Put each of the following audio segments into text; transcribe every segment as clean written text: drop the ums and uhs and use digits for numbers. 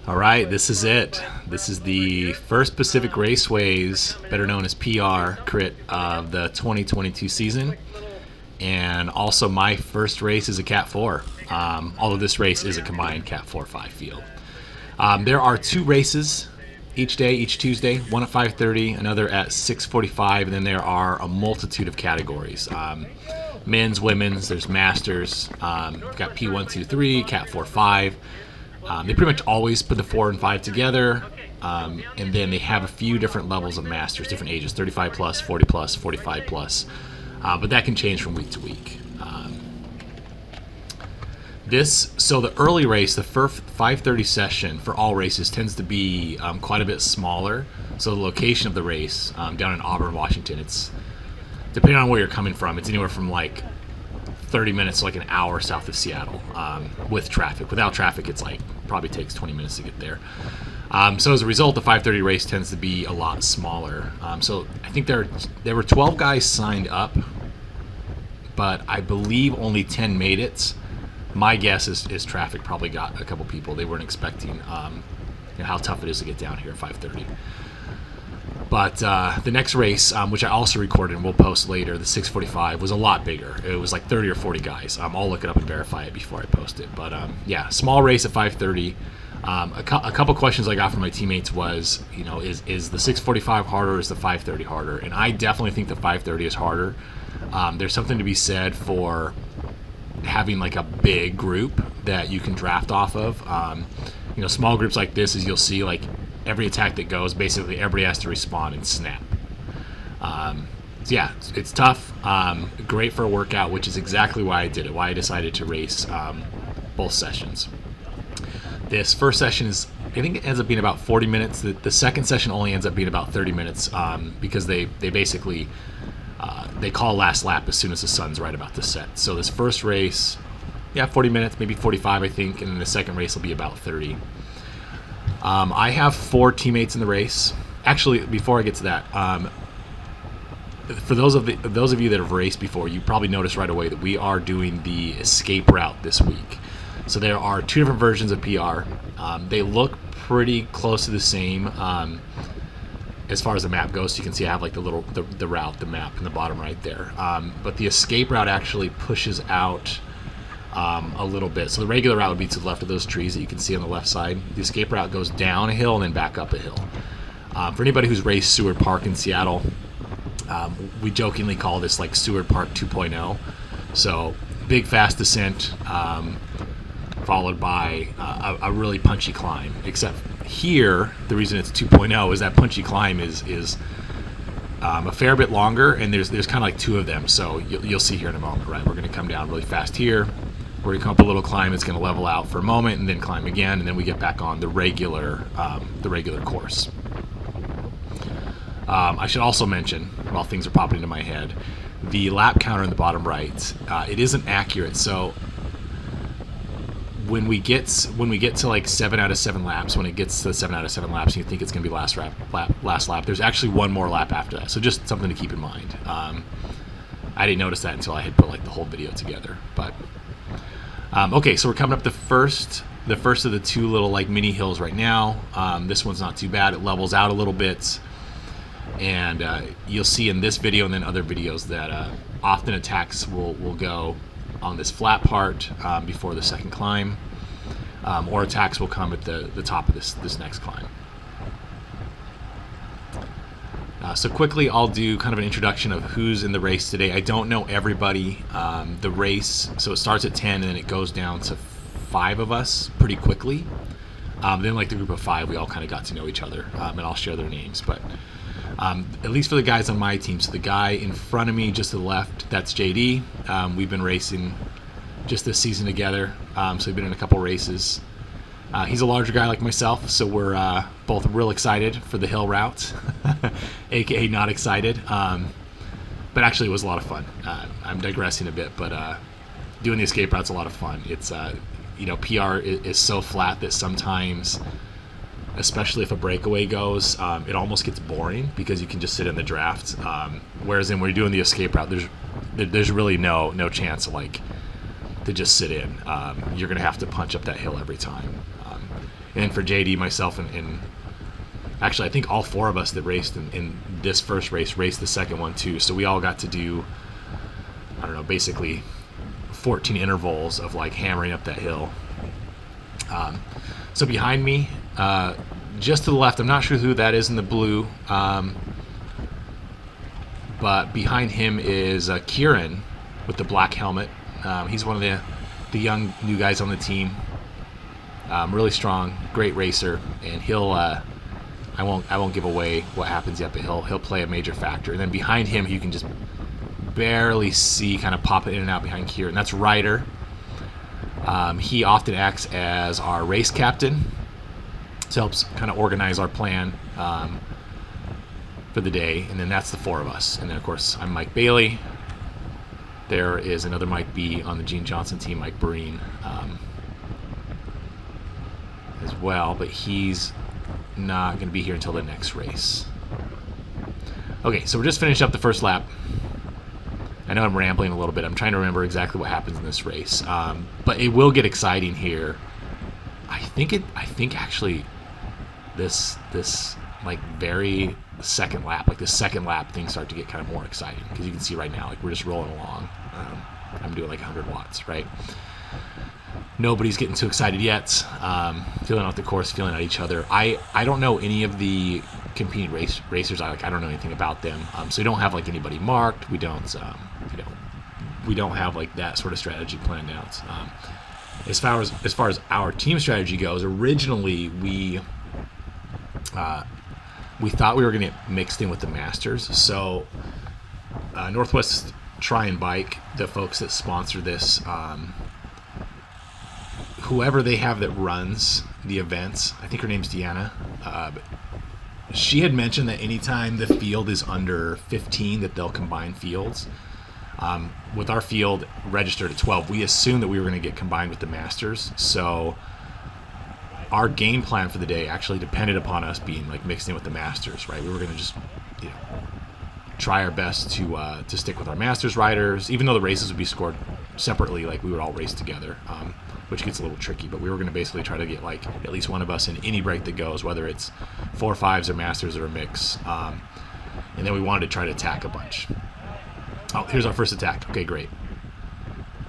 All right, this is it. This is the first Pacific Raceways, better known as PR, crit of the 2022 season, and also my first race is a CAT4. Although this race is a combined CAT4-5 field. There are two races each day, each Tuesday, one at 5:30, another at 6:45, and then there are a multitude of categories. Men's, women's, there's masters, we've got P1, 2, 3, CAT4, 5. They pretty much always put the 4 and 5 together, and then they have a few different levels of masters, different ages, 35 plus, 40 plus, 45 plus, but that can change from week to week. So the early race, the first 5:30 session for all races tends to be quite a bit smaller. So the location of the race down in Auburn, Washington, it's depending on where you're coming from, it's anywhere from like 30 minutes to like an hour south of Seattle with traffic. Without traffic, it's like probably takes 20 minutes to get there. So as a result, the 5:30 race tends to be a lot smaller. So I think there were 12 guys signed up, but I believe only 10 made it. My guess is traffic probably got a couple people. They weren't expecting how tough it is to get down here at 5:30. But the next race, which I also recorded and we'll post later, the 6:45, was a lot bigger. It was like 30 or 40 guys. I'll look it up and verify it before I post it. But yeah, small race at 5:30. A couple questions I got from my teammates was, is the 6:45 harder or is the 5:30 harder? And I definitely think the 5:30 is harder. There's something to be said for having like a big group that you can draft off of. Small groups like this, as you'll see, like every attack that goes, basically everybody has to respond and snap. So yeah, it's tough. Great for a workout, which is exactly why I did it, why I decided to race both sessions. This first session I think it ends up being about 40 minutes. The second session only ends up being about 30 minutes because they basically they call last lap as soon as the sun's right about to set. So this first race, 40 minutes, maybe 45, I think, and then the second race will be about 30. I have 4 teammates in the race. Actually, before I get to that, for those of you that have raced before, you probably noticed right away that we are doing the escape route this week. So there are 2 different versions of PR. They look pretty close to the same. As far as the map goes, so you can see I have like the route, the map in the bottom right there. But the escape route actually pushes out a little bit. So the regular route would be to the left of those trees that you can see on the left side. The escape route goes down a hill and then back up a hill. For anybody who's raced Seward Park in Seattle, we jokingly call this like Seward Park 2.0. So big fast descent, followed by a really punchy climb. Except here, the reason it's 2.0 is that punchy climb is a fair bit longer, and there's kind of like 2 of them. So you'll see here in a moment, right? We're going to come down really fast here. We're going to come up a little climb. It's going to level out for a moment, and then climb again, and then we get back on the regular course. I should also mention, while things are popping into my head, the lap counter in the bottom right. It isn't accurate, so when we get to like 7 out of 7 laps, when it gets to 7 out of 7 laps, and you think it's going to be last lap, there's actually one more lap after that. So just something to keep in mind. I didn't notice that until I had put like the whole video together. But okay, so we're coming up the first of the 2 little like mini hills right now. This one's not too bad. It levels out a little bit, and you'll see in this video and then other videos that often attacks will go on this flat part before the second climb, or attacks will come at the top of this next climb. So quickly, I'll do kind of an introduction of who's in the race today. I don't know everybody. The race, so it starts at 10 and then it goes down to 5 of us pretty quickly. Then like the group of 5, we all kind of got to know each other, and I'll share their names. But at least for the guys on my team, so the guy in front of me just to the left, that's JD. We've been racing just this season together, so we've been in a couple races. He's a larger guy like myself, so we're both real excited for the hill route, aka not excited, but actually it was a lot of fun. I'm digressing a bit, but doing the escape route's a lot of fun. It's PR is so flat that sometimes, especially if a breakaway goes, it almost gets boring because you can just sit in the draft. Whereas when you're doing the escape route, there's really no chance of like to just sit in. You're going to have to punch up that hill every time. And for JD, myself, and actually I think all four of us that raced in this first race raced the second one too. So we all got to do, I don't know, basically 14 intervals of like hammering up that hill. So behind me, just to the left, I'm not sure who that is in the blue, but behind him is Kieran with the black helmet. He's one of the young new guys on the team. Really strong, great racer, and he'll I won't give away what happens yet, but he'll play a major factor. And then behind him, you can just barely see kind of popping in and out behind Kieran. That's Ryder. He often acts as our race captain, so helps kind of organize our plan for the day. And then that's the four of us. And then of course I'm Mike Bailey. There is another Mike B on the Gene Johnson team, Mike Breen, as well, but he's not going to be here until the next race. Okay, so we're just finishing up the first lap. I know I'm rambling a little bit. I'm trying to remember exactly what happens in this race, but it will get exciting here. I think actually this like very second lap, like the second lap, things start to get kind of more exciting, because you can see right now, like, we're just rolling along. I'm doing like 100 watts, right? Nobody's getting too excited yet. Feeling out the course, feeling out each other. I don't know any of the competing racers. I don't know anything about them. So we don't have like anybody marked. We don't have like that sort of strategy planned out. As far as our team strategy goes, originally we thought we were going to get mixed in with the Masters. So Northwest Try and Bike, the folks that sponsor this, whoever they have that runs the events, I think her name's Deanna, she had mentioned that anytime the field is under 15, that they'll combine fields. With our field registered at 12, we assumed that we were going to get combined with the Masters. So our game plan for the day actually depended upon us being like mixed in with the Masters, right? We were going to just, try our best to stick with our Masters riders, even though the races would be scored separately. Like, we would all race together, which gets a little tricky. But we were going to basically try to get like at least one of us in any break that goes, whether it's 4-5s or Masters or a mix. And then we wanted to try to attack a bunch. Oh, here's our first attack. Okay, great.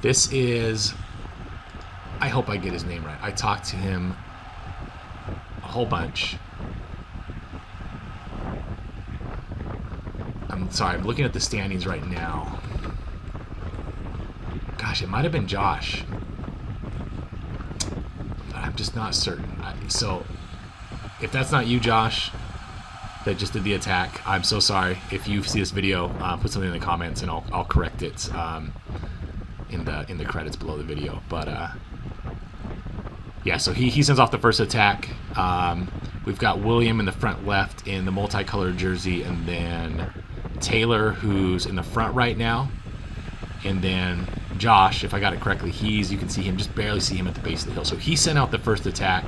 This is, I hope I get his name right. I talked to him a whole bunch. I'm sorry, I'm looking at the standings right now. Gosh, it might have been Josh, but I'm just not certain. So if that's not you, Josh, that just did the attack, I'm so sorry. If you see this video, put something in the comments and I'll correct it in the credits below the video. But yeah, so he sends off the first attack. We've got William in the front left in the multicolored jersey, and then Taylor, who's in the front right now, and then Josh, if I got it correctly, you can see him, just barely see him at the base of the hill. So he sent out the first attack,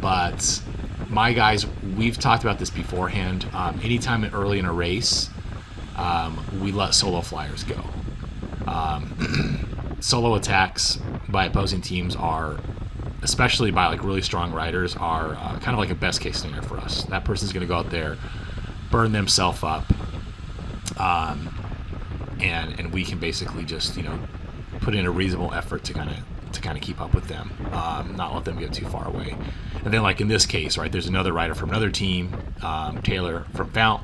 but my guys, we've talked about this beforehand. Anytime early in a race, we let solo flyers go. Solo attacks by opposing teams are, especially by like really strong riders, are kind of like a best case scenario for us. That person's going to go out there, burn themselves up, and we can basically just put in a reasonable effort to kind of keep up with them, not let them get too far away. And then like in this case, right, there's another rider from another team, Taylor from Fount,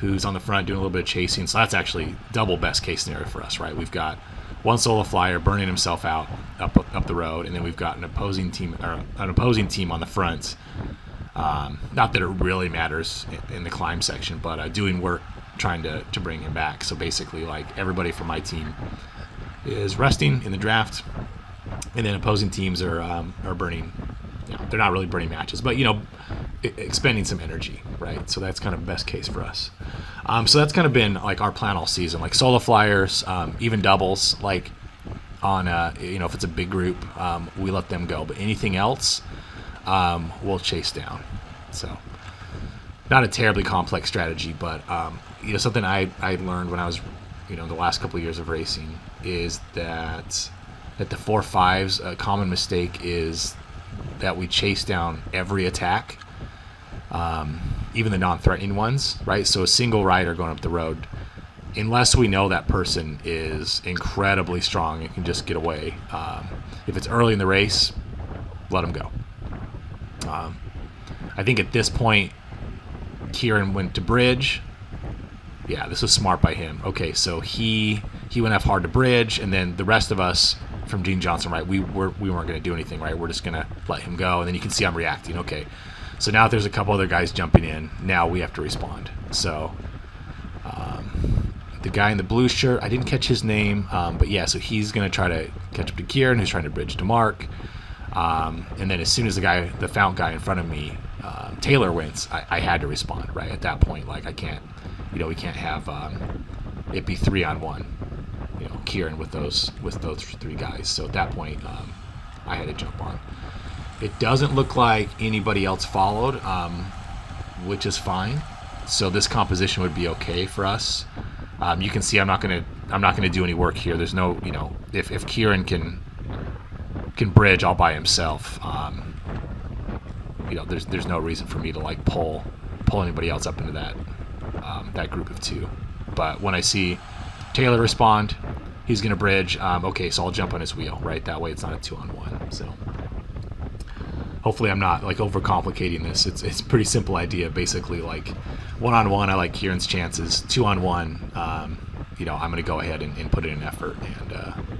who's on the front doing a little bit of chasing. So that's actually double best case scenario for us, right? We've got one solo flyer burning himself out up the road, and then we've got an opposing team on the front. Not that it really matters in the climb section, but doing work trying to bring him back. So basically, like, everybody from my team is resting in the draft, and then opposing teams are burning. They're not really burning matches, but expending some energy, right? So that's kind of best case for us. So that's kind of been like our plan all season, like solo flyers, even doubles, like on if it's a big group, we let them go, but anything else, we'll chase down. So not a terribly complex strategy, but something I learned when I was the last couple of years of racing, is that at the 4.5s, a common mistake is that we chase down every attack, even the non-threatening ones, right? So a single rider going up the road, unless we know that person is incredibly strong and can just get away. If it's early in the race, let them go. I think at this point, Kieran went to bridge. Yeah, this was smart by him. Okay, so he went up hard to bridge, and then the rest of us from Gene Johnson, right, we weren't going to do anything, right? We're just going to let him go, and then you can see I'm reacting. Okay, so now there's a couple other guys jumping in. Now we have to respond. So the guy in the blue shirt, I didn't catch his name, but yeah, so he's going to try to catch up to Kieran, who's trying to bridge to Mark. And then as soon as the Fount guy in front of me, Taylor wins, I had to respond, right? At that point, like, I can't, we can't have it be 3-on-1, Kieran with those 3 guys. So at that point, I had to jump on. It doesn't look like anybody else followed, which is fine. So this composition would be okay for us. You can see I'm not gonna do any work here. There's no, if Kieran can bridge all by himself, there's no reason for me to like pull anybody else up into that group of 2. But when I see Taylor respond, he's gonna bridge. Okay, so I'll jump on his wheel, right? That way it's not a 2-on-1. So hopefully I'm not like overcomplicating this. It's a pretty simple idea. Basically, like 1-on-1, I like Kieran's chances. 2-on-1, I'm gonna go ahead and put in an effort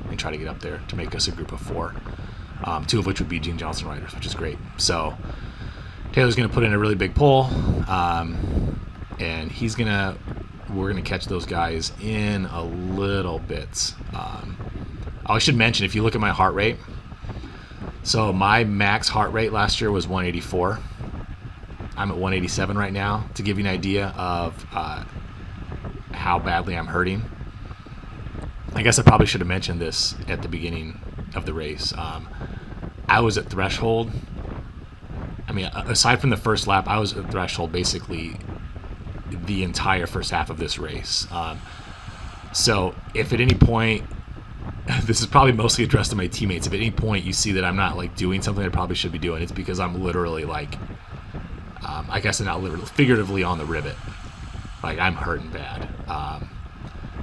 and try to get up there to make us a group of 4. 2 of which would be Gene Johnson riders, which is great. So Taylor's going to put in a really big pull, and we're going to catch those guys in a little bit. I should mention, if you look at my heart rate, so my max heart rate last year was 184. I'm at 187 right now, to give you an idea of how badly I'm hurting. I guess I probably should have mentioned this at the beginning of the race. I was at threshold. I mean, aside from the first lap, I was at threshold basically the entire first half of this race. So if at any point, this is probably mostly addressed to my teammates, if at any point you see that I'm not like doing something I probably should be doing, it's because I'm literally like, I guess I'm not literally, figuratively on the rivet. Like, I'm hurting bad.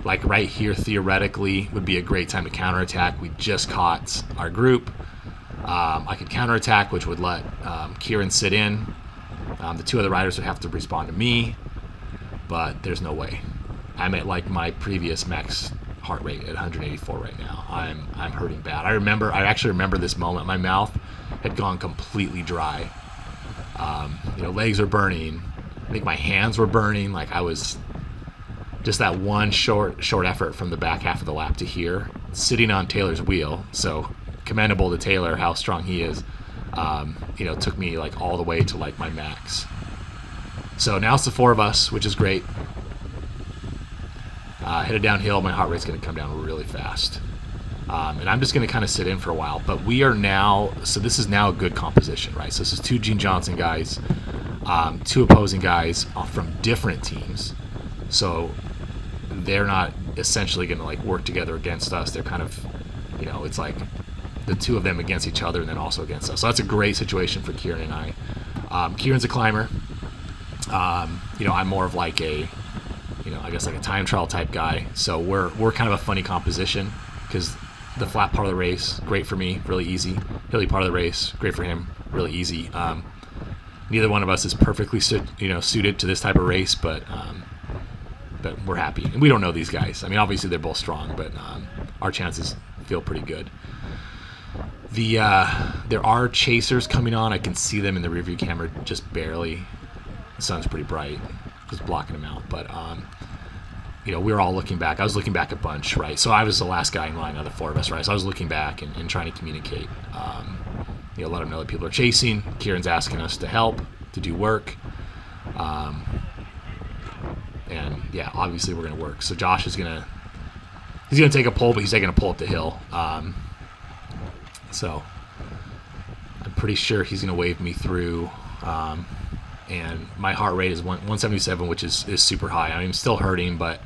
Like right here, theoretically, would be a great time to counterattack. We just caught our group. I could counterattack, which would let Kieran sit in. The 2 other riders would have to respond to me, but there's no way. I'm at like my previous max heart rate at 184 right now. I'm hurting bad. I actually remember this moment. My mouth had gone completely dry. Legs are burning. I think my hands were burning. Like, I was just that one short effort from the back half of the lap to here, sitting on Taylor's wheel. So commendable to Taylor how strong he is. Took me like all the way to like my max. So now it's the 4 of us, which is great. Headed downhill, my heart rate's going to come down really fast. And I'm just going to kind of sit in for a while. But we are now, so this is now a good composition, right? So this is 2 Gene Johnson guys, 2 opposing guys from different teams. So they're not essentially going to like work together against us. They're kind of, it's like the 2 of them against each other and then also against us. So that's a great situation for Kieran and I. Kieran's a climber. I'm more of like a, I guess like a time trial type guy. So we're kind of a funny composition because the flat part of the race, great for me, really easy. Hilly part of the race, great for him, really easy. Neither one of us is perfectly suited to this type of race, but we're happy. And we don't know these guys. I mean, obviously they're both strong, but our chances feel pretty good. There are chasers coming on. I can see them in the rearview camera just barely. The sun's pretty bright, just blocking them out. But we were all looking back. I was looking back a bunch, right? So I was the last guy in line out of the 4 of us, right? So I was looking back and trying to communicate. Let them know that people are chasing. Kieran's asking us to help, to do work. And yeah, obviously we're gonna work. So Josh is gonna take a pull, but he's taking a pull up the hill. So I'm pretty sure he's gonna wave me through. And my heart rate is 177, which is super high. I mean, I'm still hurting, but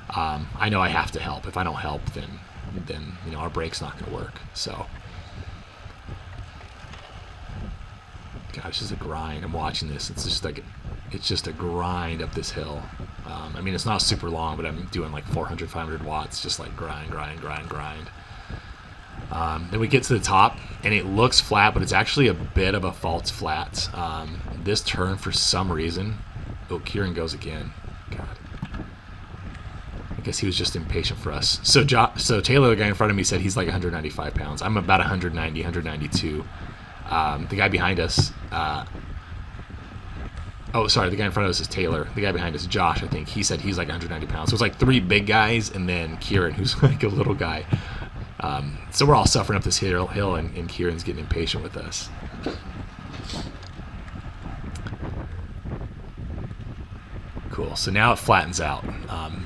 I know I have to help. If I don't help, then our brake's not going to work. So, gosh, this is a grind. I'm watching this. It's just a grind up this hill. I mean, it's not super long, but I'm doing like 400, 500 watts, just like grind. Then we get to the top, and it looks flat, but it's actually a bit of a false flat. This turn, for some reason, oh, Kieran goes again. God, I guess he was just impatient for us. So Taylor, the guy in front of me, said he's like 195 pounds. I'm about 190, 192. The guy behind us, oh, sorry, the guy in front of us is Taylor. The guy behind us, Josh, I think, he said he's like 190 pounds. So it's like 3 big guys, and then Kieran, who's like a little guy. So we're all suffering up this hill, and Kieran's getting impatient with us. Cool. So now it flattens out.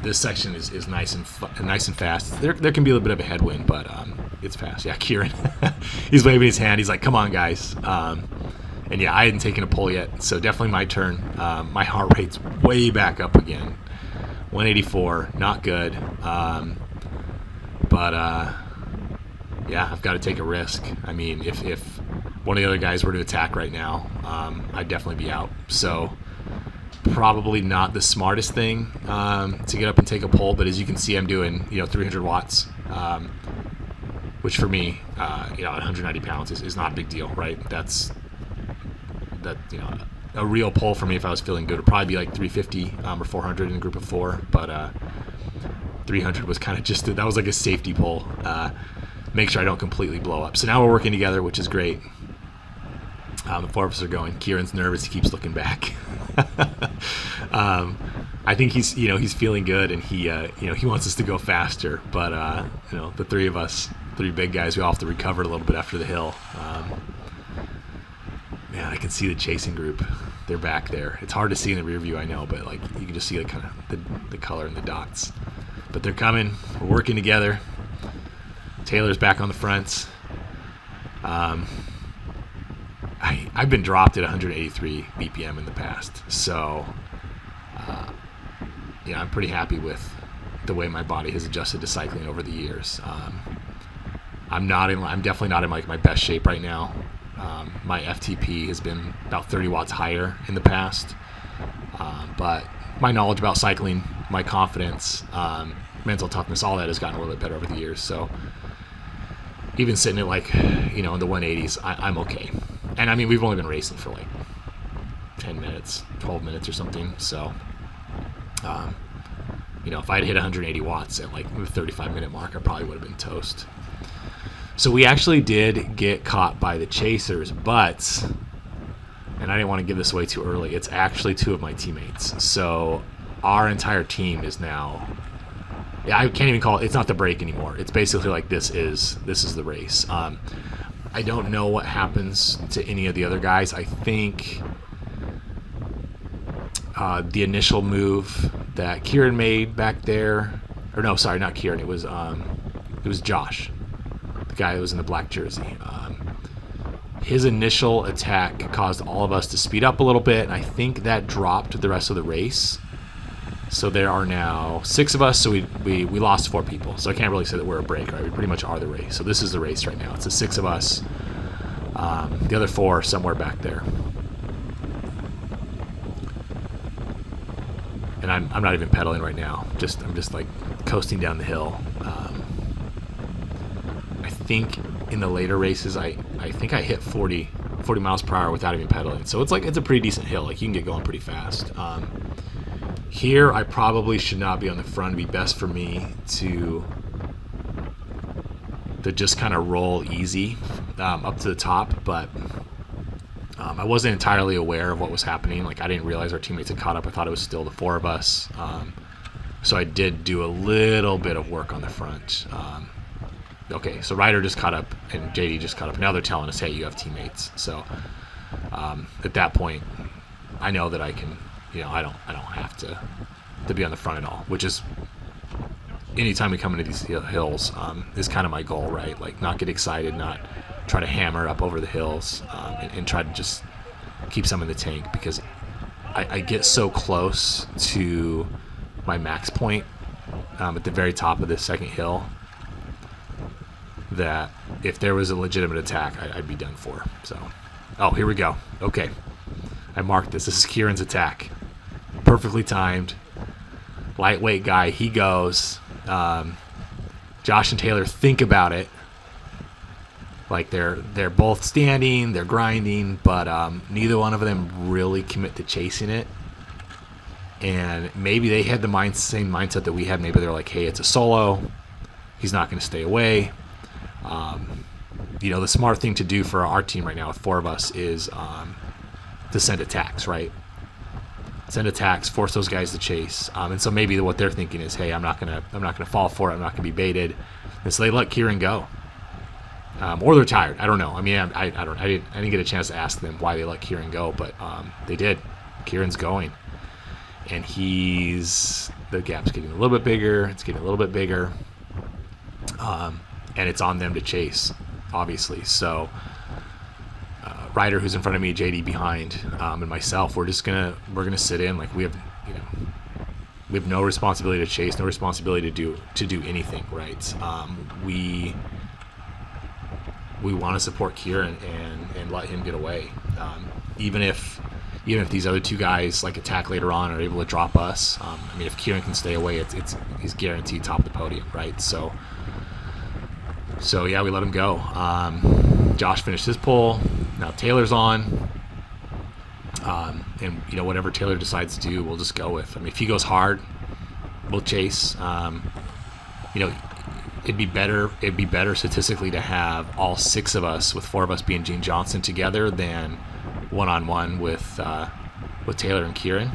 This section is nice and fast. There can be a little bit of a headwind, but it's fast. Yeah, Kieran, he's waving his hand. He's like, "Come on, guys." And yeah, I hadn't taken a pull yet, so definitely my turn. My heart rate's way back up again. 184, not good. But yeah, I've got to take a risk. I mean, if one of the other guys were to attack right now, I'd definitely be out. So probably not the smartest thing to get up and take a pull. But as you can see, I'm doing 300 watts, which for me, at 190 pounds is not a big deal, right? A real pull for me, if I was feeling good, would probably be like 350 or 400 in a group of 4. But 300 was kind of that was like a safety pull. Make sure I don't completely blow up. So now we're working together, which is great. The 4 of us are going. Kieran's nervous. He keeps looking back. I think he's feeling good, and he wants us to go faster. But the 3 of us, 3 big guys, we all have to recover a little bit after the hill. Man, I can see the chasing group. They're back there. It's hard to see in the rear view, I know, but like you can just see kind of the color and the dots. But they're coming. We're working together. Taylor's back on the fronts. I've been dropped at 183 BPM in the past, so I'm pretty happy with the way my body has adjusted to cycling over the years. I'm definitely not in like my best shape right now. My FTP has been about 30 watts higher in the past, but my knowledge about cycling, my confidence, mental toughness, all that has gotten a little bit better over the years. So even sitting at like, in the 180s, I'm okay. And I mean, we've only been racing for like 10 minutes, 12 minutes or something. So, if I had hit 180 watts at like the 35-minute mark, I probably would have been toast. So we actually did get caught by the chasers, but, and I didn't want to give this away too early, it's actually 2 of my teammates. So our entire team is now, I can't even call it's not the break anymore. It's basically like this is the race. I don't know what happens to any of the other guys. I think the initial move that Kieran made back there, or no, sorry, not Kieran. It was Josh, the guy that was in the black jersey. His initial attack caused all of us to speed up a little bit, and I think that dropped the rest of the race. So there are now 6 of us, so we lost 4 people. So I can't really say that we're a break, right? We pretty much are the race. So this is the race right now. It's the 6 of us. The other 4 are somewhere back there. And I'm not even pedaling right now. I'm just like coasting down the hill. I think in the later races, I think I hit 40 miles per hour without even pedaling. So it's a pretty decent hill. Like you can get going pretty fast. Here, I probably should not be on the front. It'd be best for me to just kind of roll easy up to the top, but I wasn't entirely aware of what was happening. Like I didn't realize our teammates had caught up. I thought it was still the 4 of us. So I did do a little bit of work on the front. Okay, so Ryder just caught up and JD just caught up. Now they're telling us, hey, you have teammates. So at that point, I know that I can. I don't have to be on the front at all, which is anytime we come into these hills is kind of my goal, right? Like not get excited, not try to hammer up over the hills and try to just keep some in the tank, because I get so close to my max point at the very top of this second hill that if there was a legitimate attack, I'd be done for. So, oh, here we go. Okay, I marked this. This is Kieran's attack. Perfectly timed. Lightweight guy. He goes. Josh and Taylor think about it. Like they're both standing, they're grinding, but neither one of them really commit to chasing it. And maybe they had the same mindset that we had. Maybe they're like, hey, it's a solo. He's not going to stay away. The smart thing to do for our team right now with 4 of us is to send attacks, right? Send attacks, force those guys to chase. And so maybe what they're thinking is, hey, I'm not gonna fall for it. I'm not gonna be baited. And so they let Kieran go. Or they're tired. I don't know. I mean, I didn't get a chance to ask them why they let Kieran go, but they did. Kieran's going, and the gap's getting a little bit bigger. It's getting a little bit bigger, and it's on them to chase, obviously. So, Ryder, who's in front of me, JD behind, and myself, we're gonna sit in. Like we have no responsibility to chase, no responsibility to do anything, right? We want to support Kieran and let him get away. Even if these other 2 guys like attack later on are able to drop us, if Kieran can stay away, he's guaranteed top of the podium, right? So yeah, we let him go. Josh finished his pull. Now Taylor's on. And whatever Taylor decides to do, we'll just go with. If he goes hard, we'll chase. It'd be better statistically to have all 6 of us, with 4 of us being Gene Johnson together, than one-on-one with Taylor and Kieran.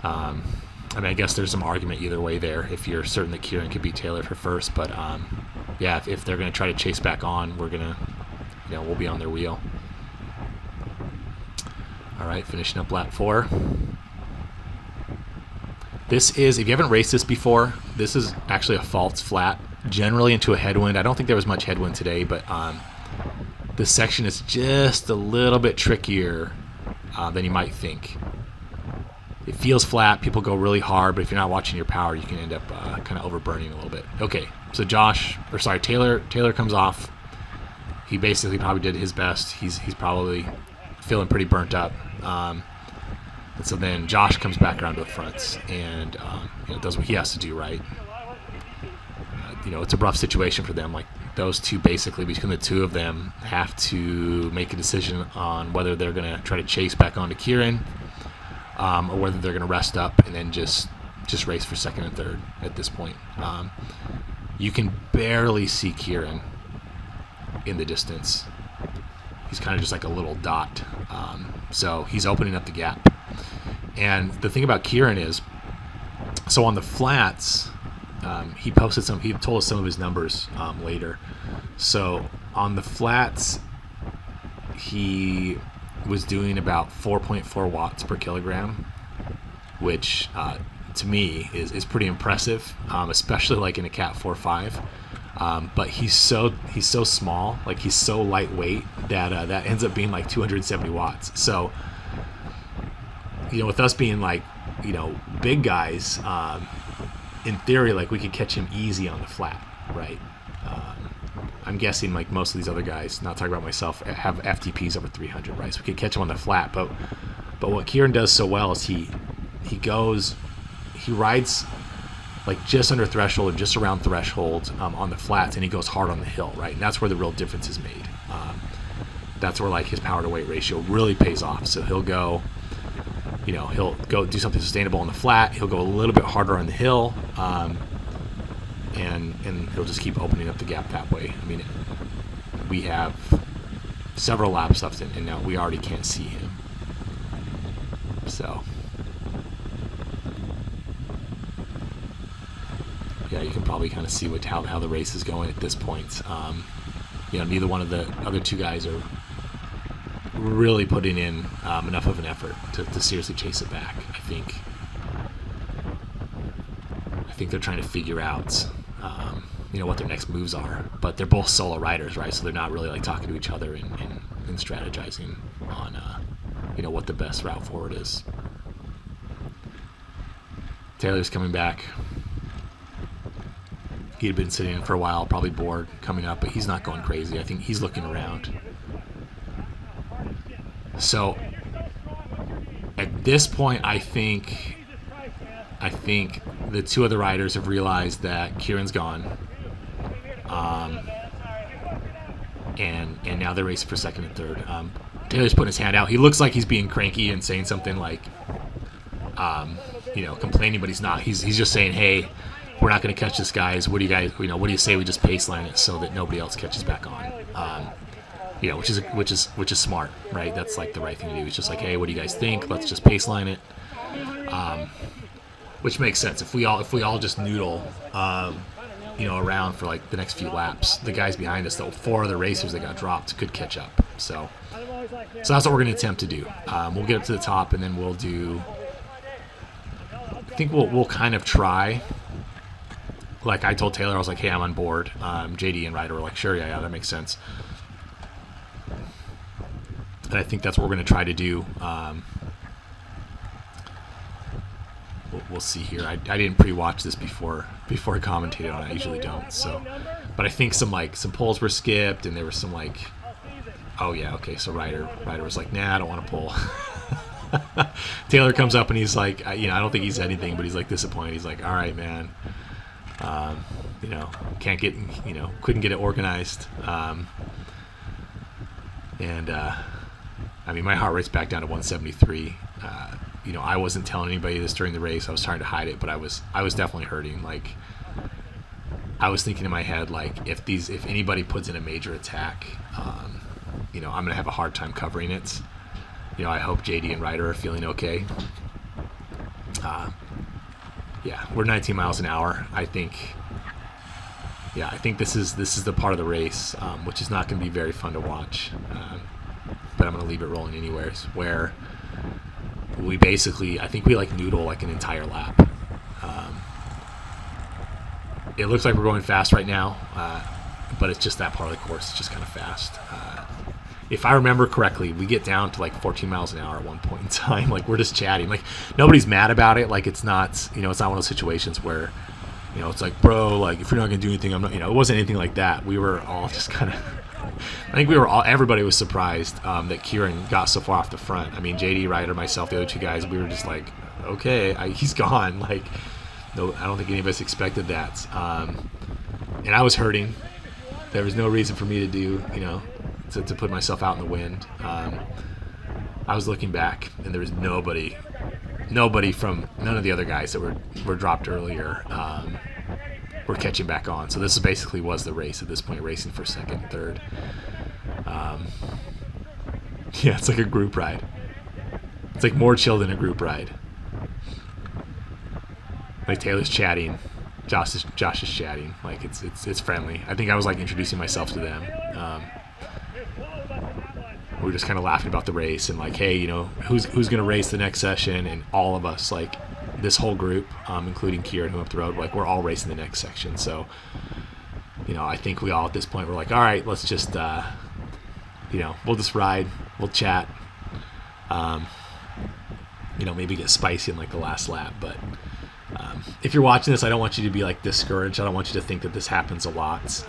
I guess there's some argument either way there if you're certain that Kieran could beat Taylor for first, but yeah, if they're going to try to chase back on, we'll be on their wheel. All right, finishing up lap 4. This is, if you haven't raced this before, this is actually a false flat, generally into a headwind. I don't think there was much headwind today, but this section is just a little bit trickier than you might think. It feels flat, people go really hard, but if you're not watching your power, you can end up kind of overburning a little bit. Okay, so Taylor comes off. He basically probably did his best. He's probably feeling pretty burnt up. And so then Josh comes back around to the fronts and does what he has to do, right? It's a rough situation for them. Like those 2, basically between the 2 of them, have to make a decision on whether they're going to try to chase back onto Kieran, or whether they're going to rest up and then just race for second and third at this point. You can barely see Kieran in the distance. He's kind of just like a little dot. So he's opening up the gap. And the thing about Kieran is, so on the flats, he told us some of his numbers later. So on the flats, he was doing about 4.4 watts per kilogram, which to me is pretty impressive, especially like in a CAT4 5. But he's so small, like he's so lightweight that ends up being like 270 watts. So with us being like big guys, in theory, like we could catch him easy on the flat, right? I'm guessing like most of these other guys, not talking about myself, have FTPs over 300, right? So we could catch him on the flat. But what Kieran does so well is he rides like just under threshold or just around threshold on the flats, and he goes hard on the hill, right? And that's where the real difference is made. That's where like his power to weight ratio really pays off. So he'll go do something sustainable on the flat. He'll go a little bit harder on the hill, and he'll just keep opening up the gap that way. We have several laps left, and now we already can't see him. So yeah, you can probably kind of see how the race is going at this point. Neither one of the other 2 guys are really putting in enough of an effort to seriously chase it back. I think they're trying to figure out what their next moves are, but they're both solo riders, right? So they're not really like talking to each other and strategizing on what the best route forward is. Taylor's coming back. He had been sitting in for a while, probably bored, coming up, but he's not going crazy. I think he's looking around. So at this point, I think the two other riders have realized that Kieran's gone, and now they're racing for second and third. Taylor's putting his hand out. He looks like he's being cranky and saying something like, complaining, but he's not. He's just saying, hey, we're not going to catch this, guys. What do you guys, what do you say we just paceline it so that nobody else catches back on? Which is smart, right? That's like the right thing to do. It's just like, hey, what do you guys think? Let's just paceline it. Which makes sense. If we all just noodle, around for like the next few laps, the guys behind us, the 4 other racers that got dropped, could catch up. So that's what we're going to attempt to do. We'll get up to the top, and then we'll do. I think we'll kind of try. Like I told Taylor, I was like, hey, I'm on board. JD and Ryder were like, sure, yeah, that makes sense. And I think that's what we're going to try to do. We'll see here. I didn't pre-watch this before I commentated on it. I usually don't. So, but I think some polls were skipped, and there was some oh yeah, okay. So Ryder was like, nah, I don't want to pull. Taylor comes up and he's like, I don't think he said anything, but he's like disappointed. He's like, all right, man. Can't get, couldn't get it organized. My heart rate's back down to 173. I wasn't telling anybody this during the race. I was trying to hide it, but I was definitely hurting. Like, I was thinking in my head, like, if anybody puts in a major attack, I'm gonna have a hard time covering it. I hope JD and Ryder are feeling okay. We're 19 miles an hour. I think this is the part of the race, which is not going to be very fun to watch. But I'm going to leave it rolling anyways, where we basically, I think we noodle like an entire lap. It looks like we're going fast right now, but it's just that part of the course. It's just kind of fast. If I remember correctly, we get down to 14 miles an hour at one point in time. We're just chatting. Nobody's mad about it. It's not, it's not one of those situations where, it's like, bro, if you're not going to do anything, I'm not, it wasn't anything like that. We were all just kind of, I think everybody was surprised that Kieran got so far off the front. JD, Ryder, myself, the other two guys, we were just like, okay, he's gone. No, I don't think any of us expected that. And I was hurting. There was no reason for me to do, to put myself out in the wind. I was looking back, and there was nobody from none of the other guys that were dropped earlier were catching back on. So this basically was the race at this point, racing for second and third. It's like a group ride. It's like more chill than a group ride. Taylor's chatting, Josh is chatting. It's friendly. I think I was introducing myself to them. We were just kind of laughing about the race and hey, who's going to race the next session, and all of us, this whole group, including Kieran, who up the road, we're all racing the next section. So, I think we all at this point were all right, let's just, we'll just ride, we'll chat, maybe get spicy in the last lap. But if you're watching this, I don't want you to be discouraged. I don't want you to think that this happens a lot.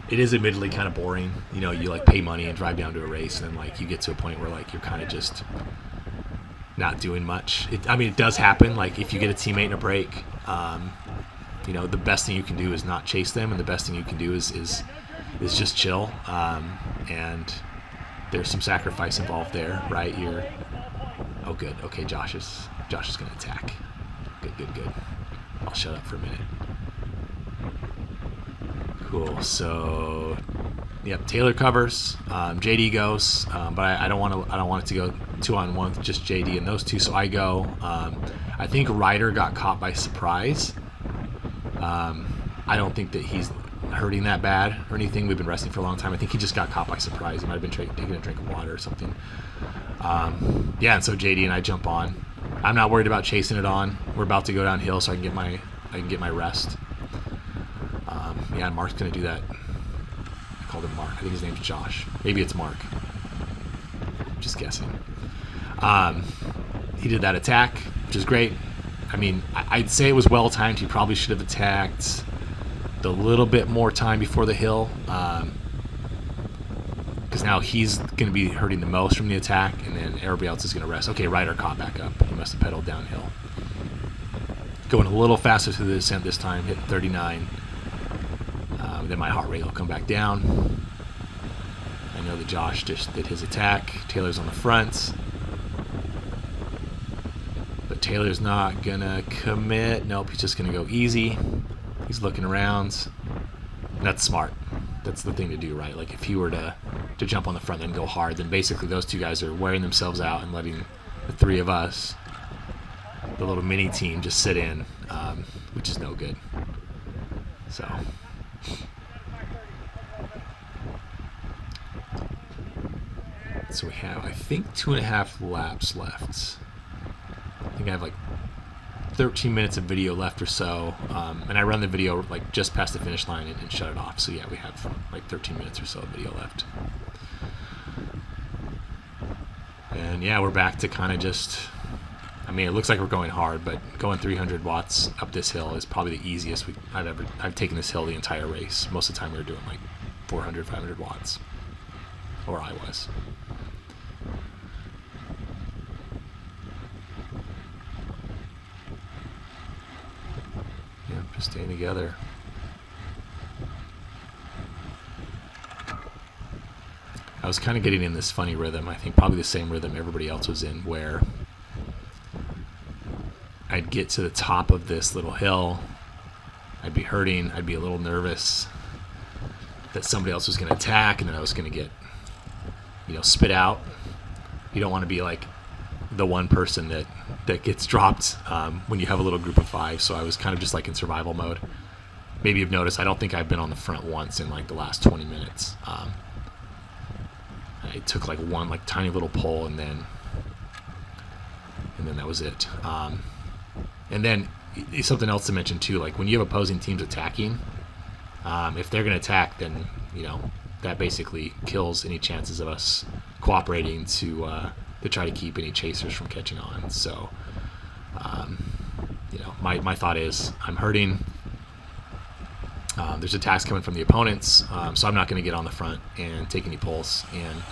It is admittedly kind of boring. You pay money and drive down to a race, and then you get to a point where you're kind of just not doing much. It does happen. If you get a teammate in a break, the best thing you can do is not chase them, and the best thing you can do is just chill. And there's some sacrifice involved there, right? Oh, good. Okay, Josh is going to attack. Good. I'll shut up for a minute. Cool. So, yep. Taylor covers. JD goes, but I don't want it to go 2-on-1 with just JD and those two. So I go. I think Ryder got caught by surprise. I don't think that he's hurting that bad or anything. We've been resting for a long time. I think he just got caught by surprise. He might have been taking a drink of water or something. And so JD and I jump on. I'm not worried about chasing it on. We're about to go downhill, so I can get my rest. And Mark's gonna do that. I called him Mark. I think his name's Josh. Maybe it's Mark. Just guessing. He did that attack, which is great. I mean, I'd say it was well timed. He probably should have attacked a little bit more time before the hill, because now he's going to be hurting the most from the attack, and then everybody else is going to rest. Okay, Ryder caught back up. He must have pedaled downhill. Going a little faster through the descent this time, hit 39. Then my heart rate will come back down. I know that Josh just did his attack. Taylor's on the front. But Taylor's not going to commit. Nope, he's just going to go easy. He's looking around. And that's smart. That's the thing to do, right? Like if he were to jump on the front and go hard, then basically those two guys are wearing themselves out and letting the three of us, the little mini team, just sit in, which is no good. So we have, I think, 2.5 laps left. I think I have like 13 minutes of video left or so, and I run the video like just past the finish line and shut it off. So yeah, we have like 13 minutes or so of video left. And yeah, we're back to kind of just, I mean, it looks like we're going hard, but going 300 watts up this hill is probably the easiest I've taken this hill the entire race. Most of the time we were doing like 400, 500 watts, or I was. Yeah, just staying together. I was kind of getting in this funny rhythm. I think probably the same rhythm everybody else was in, where I'd get to the top of this little hill, I'd be hurting, I'd be a little nervous that somebody else was going to attack, and then I was going to get, spit out. You don't want to be like the one person that gets dropped when you have a little group of 5. So I was kind of just like in survival mode. Maybe you've noticed I don't think I've been on the front once in like the last 20 minutes. I took like one like tiny little pull, and then that was it. And then something else to mention too, like when you have opposing teams attacking, if they're going to attack, then that basically kills any chances of us cooperating to try to keep any chasers from catching on. So my thought is I'm hurting. There's attacks coming from the opponents, so I'm not going to get on the front and take any pulls. And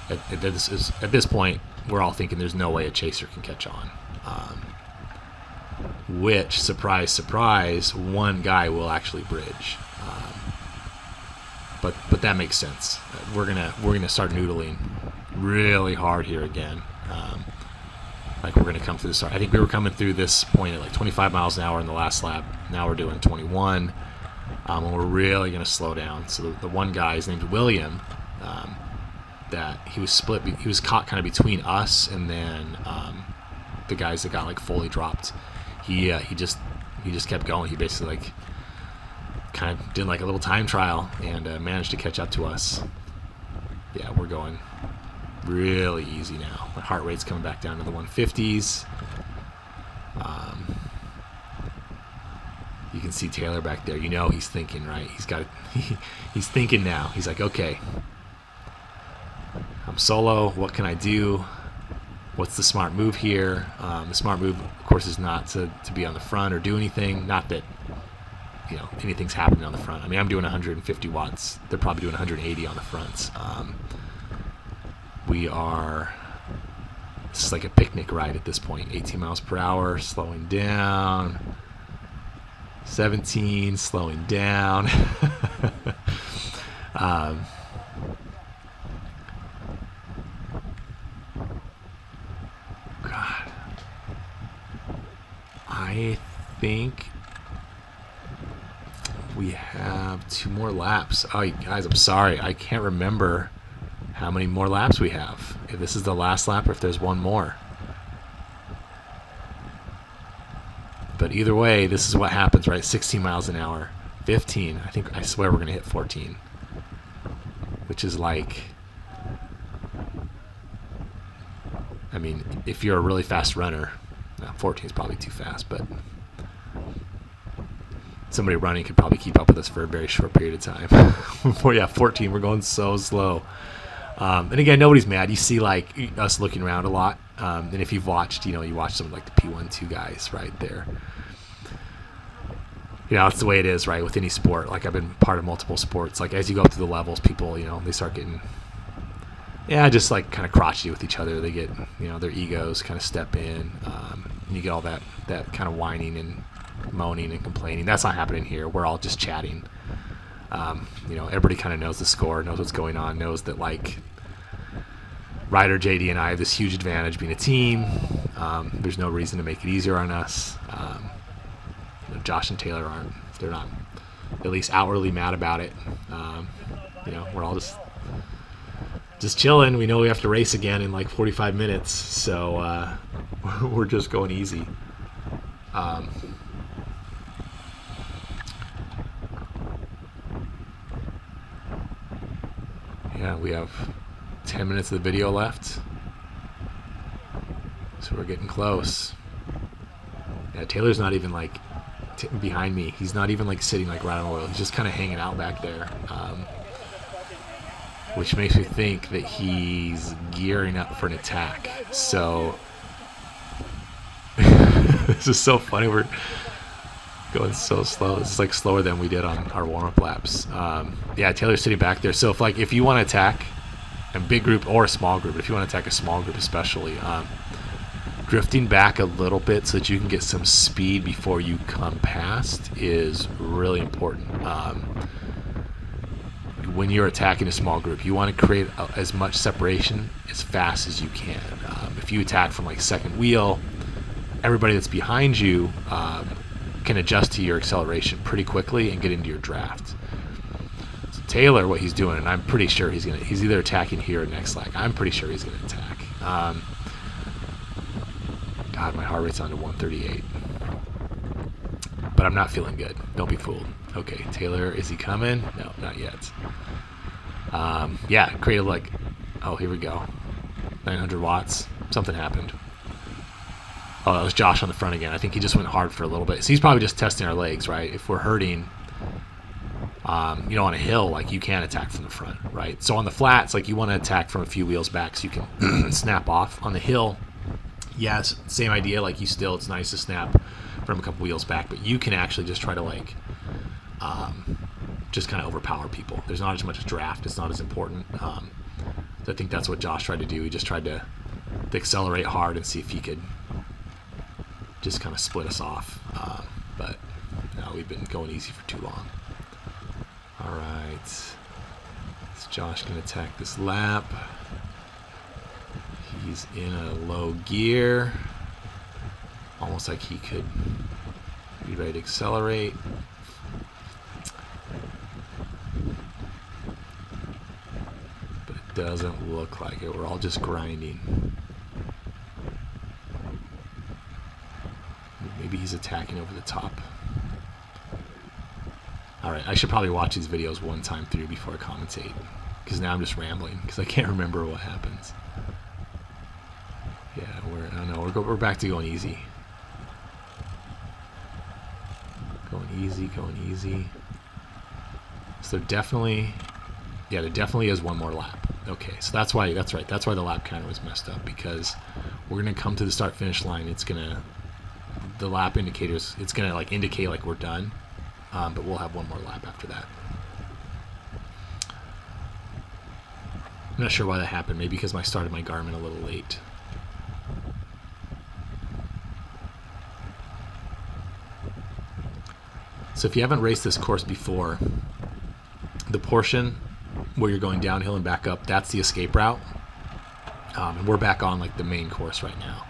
at this point, we're all thinking there's no way a chaser can catch on. Which, surprise, surprise, one guy will actually bridge. But that makes sense. We're gonna start noodling really hard here again. Like we're gonna come through this. I think we were coming through this point at like 25 miles an hour in the last lap. Now we're doing 21. And we're really going to slow down. So the one guy, his name's William, that he was caught kind of between us and then the guys that got like fully dropped. He just kept going. He basically like kind of did like a little time trial and managed to catch up to us. Yeah, we're going really easy now. My heart rate's coming back down to the 150s. You can see Taylor back there. He's thinking, right? He's thinking now. He's like, okay, I'm solo. What can I do? What's the smart move here? The smart move, of course, is not to be on the front or do anything. Not that anything's happening on the front. I mean, I'm doing 150 watts. They're probably doing 180 on the fronts. This is like a picnic ride at this point. 18 miles per hour, slowing down. 17, slowing down. God. I think we have 2 more laps. Oh, guys, I'm sorry. I can't remember how many more laps we have. If this is the last lap or if there's one more. But either way, this is what happens, right? 16 miles an hour, 15. I swear we're going to hit 14. Which is like, I mean, if you're a really fast runner, 14 is probably too fast, but somebody running could probably keep up with us for a very short period of time. 14, we're going so slow. And again, nobody's mad. You see like us looking around a lot. And if you've watched, you watch some like the P12 guys, right there. That's the way it is, right, with any sport. Like, I've been part of multiple sports. Like, as you go through the levels, people, they start getting, just like kind of crotchety with each other. They get, their egos kind of step in. And you get all that kind of whining and moaning and complaining. That's not happening here. We're all just chatting. Everybody kind of knows the score, knows what's going on, knows that, like, Ryder, JD, and I have this huge advantage being a team. There's no reason to make it easier on us. Josh and Taylor they're not at least outwardly mad about it. We're all just chilling. We know we have to race again in like 45 minutes, so we're just going easy. We have 10 minutes of the video left, so we're getting close. Taylor's not even like behind me. He's not even like sitting like right on oil. He's just kind of hanging out back there, which makes me think that he's gearing up for an attack. So this is so funny. We're going so slow. This is like slower than we did on our warm-up laps. Taylor's sitting back there. So if you want to attack a big group or a small group, if you want to attack a small group especially, drifting back a little bit so that you can get some speed before you come past is really important. When you're attacking a small group, you want to create as much separation as fast as you can. If you attack from like second wheel, everybody that's behind you can adjust to your acceleration pretty quickly and get into your draft. So Taylor, what he's doing, and I'm pretty sure he's either attacking here or next lag. I'm pretty sure he's going to attack. God, my heart rate's on to 138. But I'm not feeling good. Don't be fooled. Okay, Taylor, is he coming? No, not yet. Created like, here we go. 900 watts. Something happened. Oh, that was Josh on the front again. I think he just went hard for a little bit. So he's probably just testing our legs, right? If we're hurting, on a hill, like, you can attack from the front, right? So on the flats, like, you want to attack from a few wheels back so you can snap off. On the hill, yes, same idea. Like, it's nice to snap from a couple wheels back, but you can actually just try to, like, just kind of overpower people. There's not as much draft. It's not as important. So I think that's what Josh tried to do. He just tried to accelerate hard and see if he could just kind of split us off. But no, we've been going easy for too long. All right. Is Josh going to attack this lap? He's in a low gear. Almost like he could be ready to accelerate. But it doesn't look like it. We're all just grinding. Maybe he's attacking over the top. Alright, I should probably watch these videos one time through before I commentate, because now I'm just rambling, because I can't remember what happens. Yeah, we're back to going easy. Going easy. So there definitely is one more lap. Okay, so that's why the lap counter was messed up, because we're going to come to the start-finish line. The lap indicators, it's going to like indicate like we're done, but we'll have one more lap after that. I'm not sure why that happened. Maybe because I started my Garmin a little late. So if you haven't raced this course before, the portion where you're going downhill and back up, that's the escape route. And we're back on like the main course right now.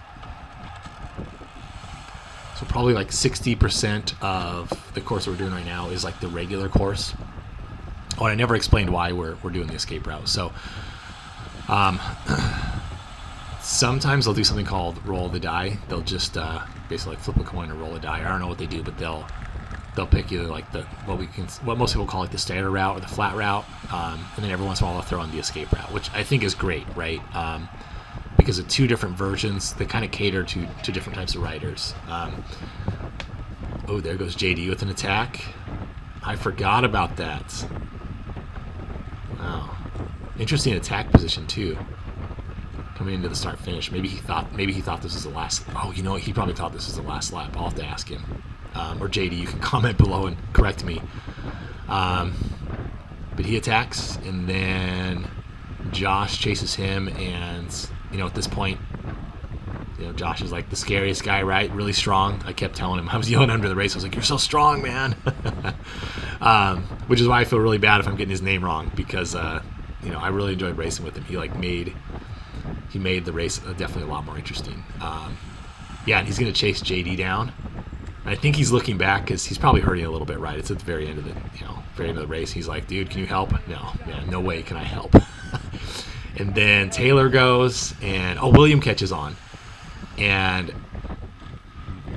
So probably like 60% of the course that we're doing right now is like the regular course. Oh, and I never explained why we're doing the escape route. So sometimes they'll do something called roll the die. They'll just basically like flip a coin or roll a die. I don't know what they do, but they'll pick either like what most people call like the standard route or the flat route, and then every once in a while they'll throw on the escape route, which I think is great, right? Because of two different versions, they kind of cater to different types of riders. Oh, there goes JD with an attack. I forgot about that. Wow. Interesting attack position, too. coming into the start finish. Maybe he thought this was the last. Oh, you know what? He probably thought this was the last lap. I'll have to ask him. Or JD, you can comment below and correct me. But he attacks, and then Josh chases him, and at this point, Josh is like the scariest guy, right? Really strong. I kept telling him, I was yelling under the race. I was like, "You're so strong, man." Which is why I feel really bad if I'm getting his name wrong, because I really enjoyed racing with him. He made the race definitely a lot more interesting. And he's going to chase JD down. I think he's looking back because he's probably hurting a little bit, right? It's at the very end of the race. He's like, "Dude, can you help?" No, man, no way can I help. And then Taylor goes, and William catches on. And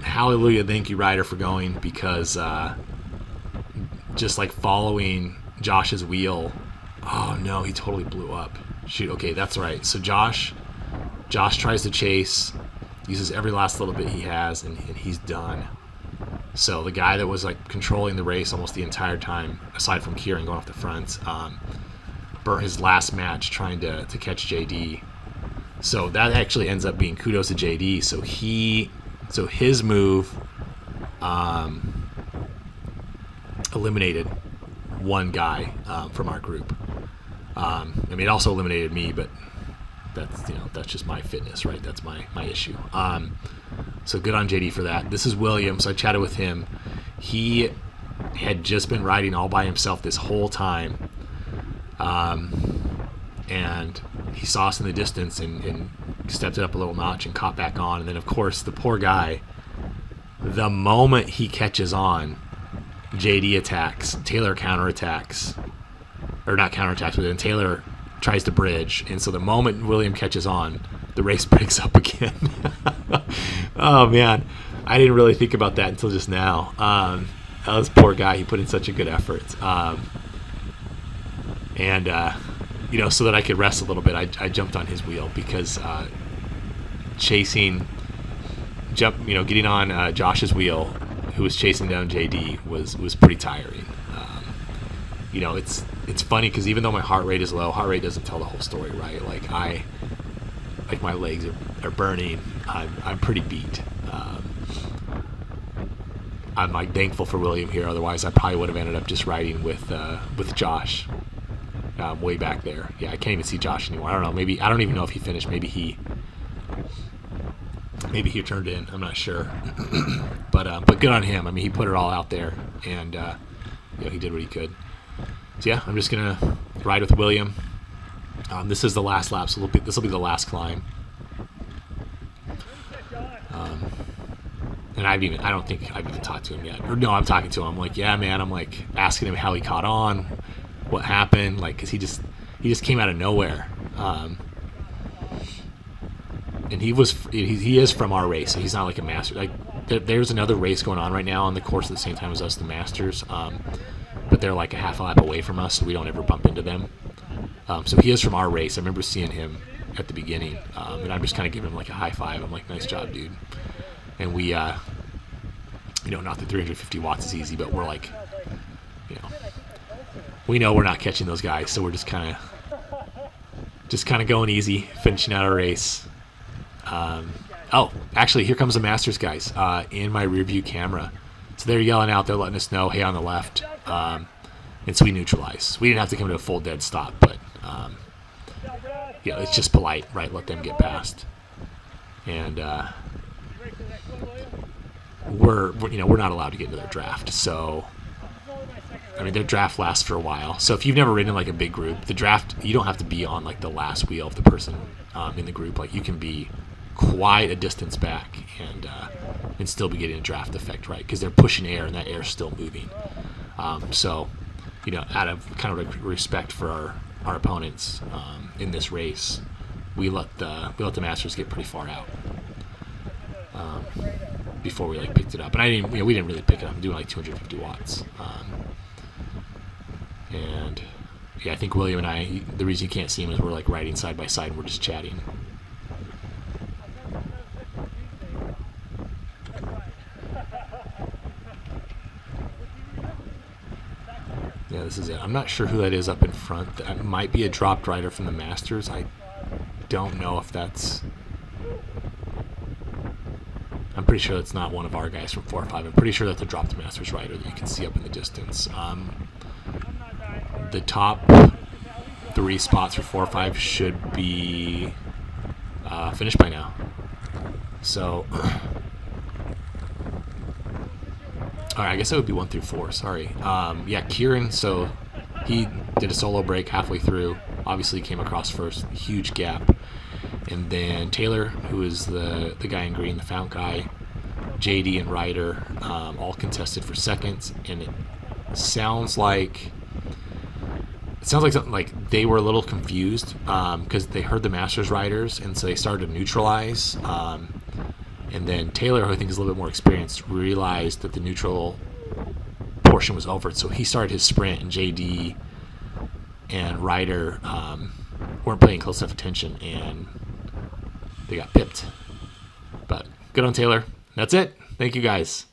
hallelujah, thank you, Ryder, for going, because just like following Josh's wheel. Oh no, he totally blew up. Shoot, okay, that's right. So Josh tries to chase, uses every last little bit he has, and he's done. So the guy that was like controlling the race almost the entire time, aside from Kieran going off the front, burnt his last match trying to catch JD. So that actually ends up being kudos to JD. So his move eliminated one guy from our group. It also eliminated me, but that's just my fitness, right? That's my issue. So good on JD for that. This is William. So I chatted with him. He had just been riding all by himself this whole time. And he saw us in the distance and stepped it up a little notch and caught back on. And then, of course, the poor guy, the moment he catches on, JD attacks, Taylor counterattacks. Or not counterattacks, but then Taylor tries to bridge. And so the moment William catches on, the race breaks up again. Oh, man. I didn't really think about that until just now. That was poor guy. He put in such a good effort. So that I could rest a little bit, I jumped on his wheel because getting on Josh's wheel, who was chasing down JD, was pretty tiring. It's funny because even though my heart rate is low, heart rate doesn't tell the whole story, right? Like my legs are burning. I'm pretty beat. I'm like thankful for William here. Otherwise, I probably would have ended up just riding with Josh. Way back there. Yeah, I can't even see Josh anymore. I don't know. I don't even know if he finished. Maybe he turned in. I'm not sure. But good on him. He put it all out there, and he did what he could. So yeah, I'm just gonna ride with William. This is the last lap, so this will be the last climb. And I don't think I've even talked to him yet. Or no, I'm talking to him. I'm like, yeah, man. I'm like asking him how he caught on, what happened, like, because he just came out of nowhere. And he is from our race, so he's not like a master. Like there's another race going on right now on the course at the same time as us, the Masters. But they're like a half a lap away from us, so we don't ever bump into them. So he is from our race. I remember seeing him at the beginning, and I'm just kind of giving him like a high five. I'm like, nice job, dude. And we, not that 350 watts is easy, but we're like, we know we're not catching those guys, so we're just kind of going easy, finishing out our race. Actually, here comes the Masters guys in my rear view camera. So they're yelling out, they're letting us know, hey, on the left. And so we neutralize. We didn't have to come to a full dead stop, but it's just polite, right? Let them get past. And we're not allowed to get into their draft, so their draft lasts for a while. So if you've never ridden like a big group, the draft, you don't have to be on like the last wheel of the person in the group. Like you can be quite a distance back and still be getting a draft effect, right? Because they're pushing air and that air is still moving. So out of kind of respect for our opponents in this race, we let the Masters get pretty far out before we like picked it up. And we didn't really pick it up. I'm doing like 250 watts. And yeah, I think William and I, the reason you can't see him is we're like riding side by side and we're just chatting. Yeah, this is it. I'm not sure who that is up in front. That might be a dropped rider from the Masters. I don't know if that's... I'm pretty sure that's not one of our guys from 4 or 5. I'm pretty sure that's a dropped Masters rider that you can see up in the distance. The top 3 spots for 4 or 5 should be finished by now. So, alright, I guess that would be 1 through 4. Sorry. Yeah, Kieran. So he did a solo break halfway through. Obviously, came across first. Huge gap. And then Taylor, who is the guy in green, the Fount guy, JD and Ryder, all contested for seconds. And it sounds like something like they were a little confused because they heard the Masters riders, and so they started to neutralize. And then Taylor, who I think is a little bit more experienced, realized that the neutral portion was over, so he started his sprint, and JD and Ryder weren't paying close enough attention, and they got pipped. But good on Taylor. That's it. Thank you, guys.